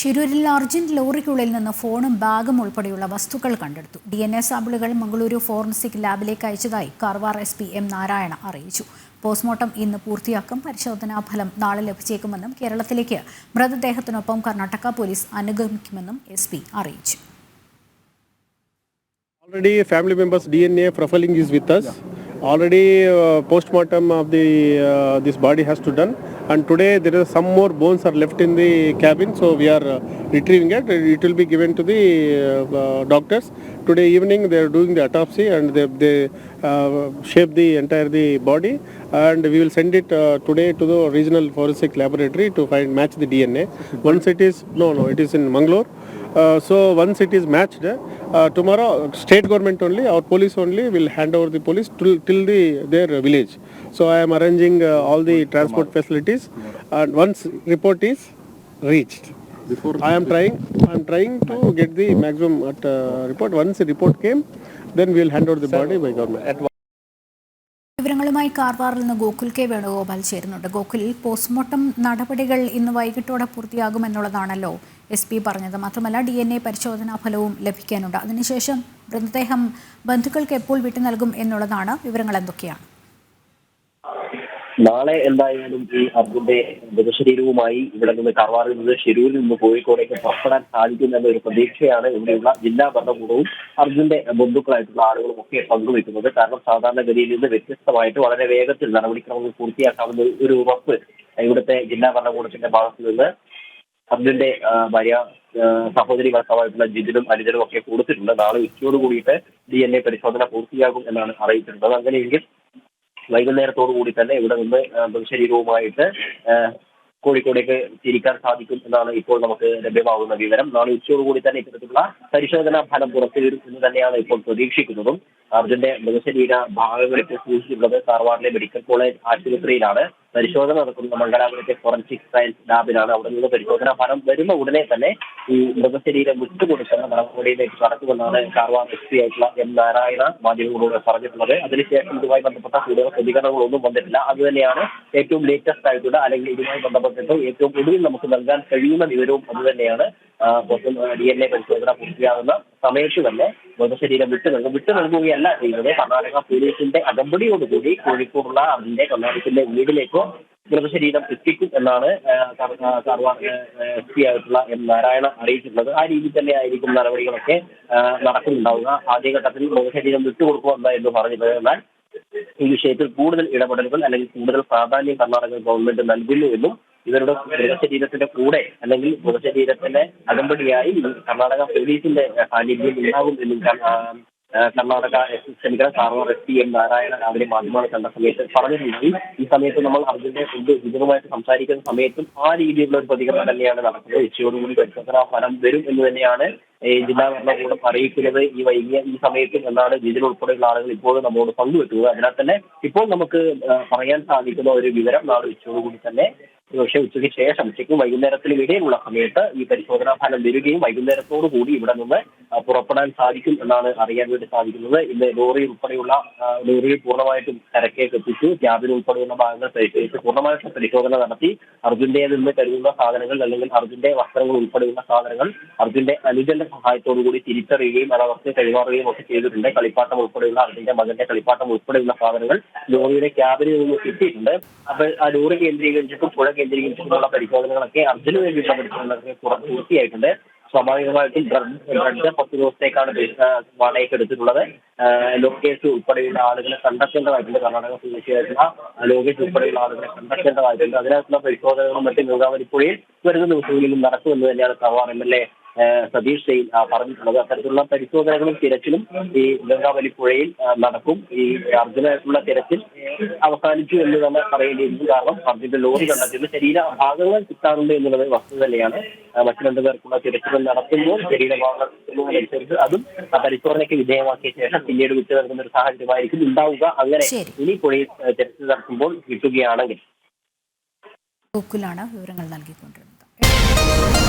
ഷിരൂരിൽ അർജുൻ ലോറിക്കുള്ളിൽ നിന്ന് ഫോണും ബാഗും ഉൾപ്പെടെയുള്ള വസ്തുക്കൾ കണ്ടെടുത്തു. DNA സാമ്പിളുകൾ മംഗളൂരു ഫോറൻസിക് ലാബിലേക്ക് അയച്ചതായി കാർവാർ SP M നാരായണ അറിയിച്ചു. പോസ്റ്റ്മോർട്ടം ഇന്ന് പൂർത്തിയാക്കും. പരിശോധനാ ഫലം നാളെ ലഭിച്ചേക്കുമെന്നും കേരളത്തിലേക്ക് മൃതദേഹത്തിനൊപ്പം കർണാടക പോലീസ് അനുഗമിക്കുമെന്നും SP അറിയിച്ചു. Already family members DNA profiling is with us. Already postmortem of this body has to done, and today there is some more bones are left in the cabin, so we are retrieving it. It will be given to the doctors. Today evening they are doing the autopsy and they shape the entire body, and we will send it today to the regional forensic laboratory to match the DNA. Once it is it is in Mangalore. So once it is matched, tomorrow state government only, our police only will hand over the police till their village. So I am arranging all the transport facilities, and once report is reached, I am trying to get the maximum report. Once the report came, then we will hand over the body by government. വിവരങ്ങളുമായി കാർവാറിൽ നിന്ന് Gokul K Venugopal ചേരുന്നുണ്ട്. ഗോകുലിൽ postmortem നടപടികൾ ഇന്ന് വൈകിട്ടോടെ പൂർത്തിയാകുമെന്നുള്ളതാണല്ലോ SP പറഞ്ഞത്. മാത്രമല്ല DNA പരിശോധനാ ഫലവും ലഭിക്കാനുണ്ട്. അതിനുശേഷം മൃതദേഹം ബന്ധുക്കൾക്ക് എപ്പോൾ വിട്ടു നൽകും എന്നുള്ളതാണ്. വിവരങ്ങൾ എന്തൊക്കെയാണ്? നാളെ എന്തായാലും ഈ അർജുന്റെ മൃതശരീരവുമായി ഇവിടെ നിന്ന് കാർവാറിൽ നിന്ന് ഷിരൂരിൽ നിന്ന് കോഴിക്കോടേക്ക് പുറപ്പെടാൻ സാധിക്കുമെന്ന ഒരു പ്രതീക്ഷയാണ് ഇവിടെയുള്ള ജില്ലാ ഭരണകൂടവും അർജുന്റെ ബന്ധുക്കളായിട്ടുള്ള ആളുകളും ഒക്കെ പങ്കുവെക്കുന്നത്. കാരണം സാധാരണഗതിയിൽ നിന്ന് വ്യത്യസ്തമായിട്ട് വളരെ വേഗത്തിൽ നടപടിക്രമങ്ങൾ പൂർത്തിയാക്കാവുന്ന ഒരു ഉറപ്പ് ഇവിടുത്തെ ജില്ലാ ഭരണകൂടത്തിന്റെ ഭാഗത്തു നിന്ന് അർജുന്റെ ഭാര്യ സഹോദരി ഭർത്താവായിട്ടുള്ള ജിതിനും അനിതനും ഒക്കെ കൊടുത്തിട്ടുണ്ട്. നാളെ ഉച്ചയോട് കൂടിയിട്ട് DNA പരിശോധന പൂർത്തിയാകും എന്നാണ് അറിയിച്ചിട്ടുള്ളത്. അങ്ങനെയെങ്കിൽ വൈകുന്നേരത്തോടു കൂടി തന്നെ ഇവിടെ നിന്ന് മൃതശരീരവുമായിട്ട് കോഴിക്കോടേക്ക് തിരിക്കാൻ സാധിക്കും എന്നാണ് ഇപ്പോൾ നമുക്ക് ലഭ്യമാകുന്ന വിവരം. നാളെ ഉച്ചയോടുകൂടി തന്നെ ഇത്തരത്തിലുള്ള പരിശോധനാ ഫലം പുറത്തു വരും എന്ന് തന്നെയാണ് ഇപ്പോൾ പ്രതീക്ഷിക്കുന്നതും. അർജുന്റെ മൃതശരീര ഭാഗങ്ങൾ ഇപ്പോൾ സൂക്ഷിച്ചിട്ടുള്ളത് കാർവാറിലെ മെഡിക്കൽ കോളേജ് ആശുപത്രിയിലാണ്. പരിശോധന നടക്കുന്ന മംഗലാപുരത്തെ ഫോറൻസിക് സയൻസ് ലാബിലാണ്. അവിടെ നിന്ന് പരിശോധനാ ഫലം വരുന്ന ഉടനെ തന്നെ ഈ മൃതശരീരം വിട്ടുകൊടുക്കുന്ന നടപടിയിലേക്ക് കടക്കുമെന്നാണ് കാർവാർ SP ആയിട്ടുള്ള M നാരായണ മാധ്യമങ്ങളോട് പറഞ്ഞിട്ടുള്ളത്. അതിനുശേഷം ഇതുമായി ബന്ധപ്പെട്ട കൂടുതൽ പ്രതികരണങ്ങളൊന്നും വന്നിട്ടില്ല. അതുതന്നെയാണ് ഏറ്റവും ലേറ്റസ്റ്റ് ആയിട്ടുള്ള, അല്ലെങ്കിൽ ഇതുമായി ബന്ധപ്പെട്ടിട്ട് ഏറ്റവും ഒടുവിൽ നമുക്ക് നൽകാൻ കഴിയുന്ന വിവരവും അതുതന്നെയാണ്. DNA പരിശോധന പൂർത്തിയാകുന്ന സമയത്ത് തന്നെ മൃതശരീരം വിട്ടു നൽകുകയല്ല ചെയ്യുന്നത്. കർണാടക പോലീസിന്റെ അകമ്പടിയോടുകൂടി കോഴിക്കോടുള്ള അതിന്റെ കർണാടകത്തിന്റെ വീടിലേക്കോ മൃതശരീരം എത്തിക്കും എന്നാണ് കാർവാർ SP ആയിട്ടുള്ള M നാരായണ അറിയിച്ചിട്ടുള്ളത്. ആ രീതിയിൽ തന്നെ ആയിരിക്കും നടപടികളൊക്കെ നടക്കുന്നുണ്ടാവുക. ആദ്യഘട്ടത്തിൽ മൃതശരീരം വിട്ടുകൊടുക്കുക എന്ന് പറഞ്ഞിട്ടുള്ളത്. എന്നാൽ ഈ വിഷയത്തിൽ കൂടുതൽ ഇടപെടലുകൾ അല്ലെങ്കിൽ കൂടുതൽ പ്രാധാന്യം കർണാടക ഗവൺമെന്റ് നൽകുന്നു എന്നും ഇവരുടെ മൃതശരീരത്തിന്റെ കൂടെ അല്ലെങ്കിൽ മൃതശരീരത്തിന്റെ അകമ്പടിയായി കർണാടക പോലീസിന്റെ സാന്നിധ്യം ഉണ്ടാകും എന്നും കാർവാർ SP M നാരായണ രാവിലെ മാധ്യമങ്ങളെ കണ്ട സമയത്ത് പറഞ്ഞിട്ടുണ്ടായി. ഈ സമയത്ത് നമ്മൾ അർജുന്റെ വിജയവുമായിട്ട് സംസാരിക്കുന്ന സമയത്തും ആ രീതിയിലുള്ള ഒരു പ്രതികരണം തന്നെയാണ് നടക്കുന്നത്. ഉച്ചയോടുകൂടി പരിശോധനാ ഫലം വരും എന്ന് തന്നെയാണ് ജില്ലാ ഭരണകൂടം അറിയിക്കുന്നത്. ഈ വൈകിയ ഈ സമയത്തും എന്നാണ് ജിതിൻ ഉൾപ്പെടെയുള്ള ആളുകൾ ഇപ്പോഴും നമ്മോട് പങ്കുവെക്കുന്നത്. അതിനാൽ തന്നെ ഇപ്പോൾ നമുക്ക് പറയാൻ സാധിക്കുന്ന ഒരു വിവരം നാളെ ഉച്ചയോടുകൂടി തന്നെ, പക്ഷേ ഉച്ചയ്ക്ക് ശേഷം ഉച്ചയ്ക്കും വൈകുന്നേരത്തിനും ഇടയിലുള്ള സമയത്ത് ഈ പരിശോധനാ ഫലം വരികയും വൈകുന്നേരത്തോടു കൂടി ഇവിടെ നിന്ന് പുറപ്പെടാൻ സാധിക്കും എന്നാണ് അറിയാൻ വേണ്ടി സാധിക്കുന്നത്. ഇന്ന് ലോറിയിൽ പൂർണ്ണമായിട്ടും കരക്കേക്ക് എത്തിച്ചു. ക്യാബിൻ ഉൾപ്പെടെയുള്ള ഭാഗങ്ങൾ പരിശോധിച്ച് പൂർണ്ണമായിട്ടും പരിശോധന നടത്തി അർജുന്റെ നിന്ന് കരുതുന്ന സാധനങ്ങൾ അല്ലെങ്കിൽ അർജുന്റെ വസ്ത്രങ്ങൾ ഉൾപ്പെടെയുള്ള സാധനങ്ങൾ അർജുന്റെ അനുജന്റെ സഹായത്തോടു കൂടി തിരിച്ചറിയുകയും അത് അവർക്ക് കൈമാറുകയും ഒക്കെ ചെയ്തിട്ടുണ്ട്. കളിപ്പാട്ടം ഉൾപ്പെടെയുള്ള അർജുന്റെ മകന്റെ കളിപ്പാട്ടം ഉൾപ്പെടെയുള്ള സാധനങ്ങൾ ലോറിയുടെ ക്യാബിനിൽ നിന്ന് കിട്ടിയിട്ടുണ്ട്. അപ്പോൾ ആ ലോറി കേന്ദ്രീകരിച്ചിട്ടും പുഴ കേന്ദ്രീകരിച്ചിട്ടുള്ള പരിശോധനകളൊക്കെ അർജുന് വേണ്ടിയിട്ടുള്ള പരിശോധനകളൊക്കെ പൂർത്തിയായിട്ടുണ്ട്. സ്വാഭാവികമായിട്ടും ബ്രഡ് 10 ദിവസത്തേക്കാണ് വാടകയ്ക്ക് എടുത്തിട്ടുള്ളത്. ലോകേഷ് ഉൾപ്പെടെയുള്ള ആളുകളെ കണ്ടെത്തേണ്ടതായിട്ടുണ്ട്. കർണാടക പോലീസുകാരുള്ള ലോകേഷ് ഉൾപ്പെടെയുള്ള ആളുകളെ കണ്ടെത്തേണ്ടതായിട്ടുണ്ട്. അതിനകത്തുള്ള പരിശോധനകളും മറ്റും ഗംഗാവലിപ്പുഴയിൽ വരുന്ന ദിവസങ്ങളിലും നടക്കുമെന്ന് തന്നെയാണ് കാർവാർ MLA സതീഷ് സെയിൽ പറഞ്ഞിട്ടുള്ളത്. അത്തരത്തിലുള്ള പരിശോധനകളും തിരച്ചിലും ഈ ഗംഗാവലിപ്പുഴയിൽ നടക്കും. ഈ അർജുനായിട്ടുള്ള തിരച്ചിൽ അവസാനിച്ചു എന്ന് തന്നെ പറയേണ്ടിയിരിക്കും. കാരണം അർജുന്റെ ലോറി കണ്ടെത്തിയത് ശരീര ഭാഗങ്ങൾ കിട്ടാറുണ്ട് എന്നുള്ളത് വസ്തുത തന്നെയാണ്. മറ്റു 2 പേർക്കുള്ള തിരച്ചിൽ നടത്തുമ്പോൾ ശരീരഭാഗങ്ങൾ കിട്ടുന്നതനുസരിച്ച് അതും പരിശോധനയ്ക്ക് വിധേയമാക്കിയ ശേഷം പിന്നീട് വിട്ടു നൽകുന്ന ഒരു സാഹചര്യമായിരിക്കും ഉണ്ടാവുക. അങ്ങനെ ഇനി പുഴയിൽ തിരച്ചിൽ നടത്തുമ്പോൾ കിട്ടുകയാണെങ്കിൽ. വിവരങ്ങൾ നൽകിക്കൊണ്ടിരുന്നത്.